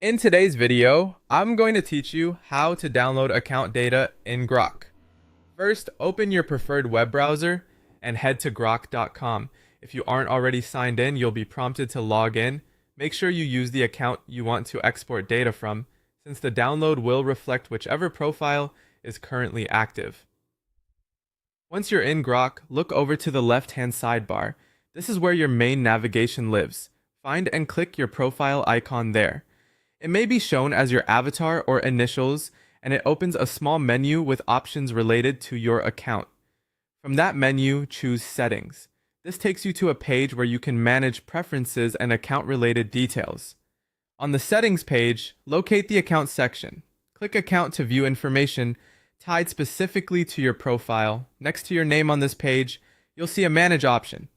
In today's video, I'm going to teach you how to download account data in Grok. First, open your preferred web browser and head to grok.com. If you aren't already signed in, you'll be prompted to log in. Make sure you use the account you want to export data from, since the download will reflect whichever profile is currently active. Once you're in Grok, look over to the left-hand sidebar. This is where your main navigation lives. Find and click your profile icon there. It may be shown as your avatar or initials, and it opens a small menu with options related to your account. From that menu, choose Settings. This takes you to a page where you can manage preferences and account-related details. On the Settings page, locate the Account section. Click Account to view information tied specifically to your profile. Next to your name on this page, you'll see a Manage option.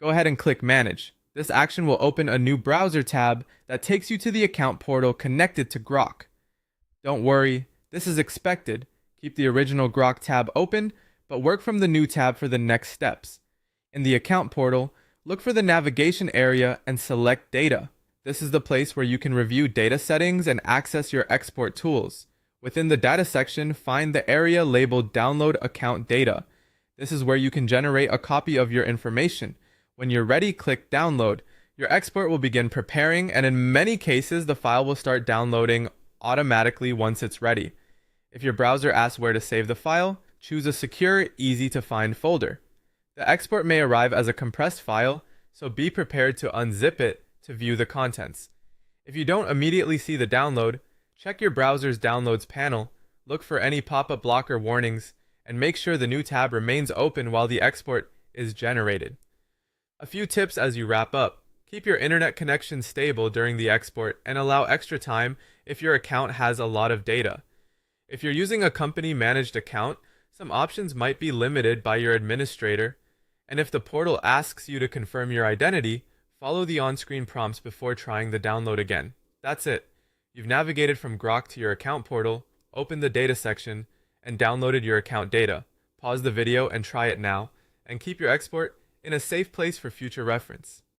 Go ahead and click Manage. This action will open a new browser tab that takes you to the account portal connected to Grok. Don't worry, this is expected. Keep the original Grok tab open, but work from the new tab for the next steps. In the account portal, look for the navigation area and select Data. This is the place where you can review data settings and access your export tools. Within the data section, find the area labeled Download Account Data. This is where you can generate a copy of your information. When you're ready, click Download. Your export will begin preparing, and in many cases, the file will start downloading automatically once it's ready. If your browser asks where to save the file, choose a secure, easy-to-find folder. The export may arrive as a compressed file, so be prepared to unzip it to view the contents. If you don't immediately see the download, check your browser's Downloads panel, look for any pop-up blocker warnings, and make sure the new tab remains open while the export is generated. A few tips as you wrap up. Keep your internet connection stable during the export and allow extra time if your account has a lot of data. If you're using a company-managed account, some options might be limited by your administrator, and if the portal asks you to confirm your identity, follow the on-screen prompts before trying the download again. That's it. You've navigated from Grok to your account portal, opened the data section, and downloaded your account data. Pause the video and try it now, and keep your export in a safe place for future reference.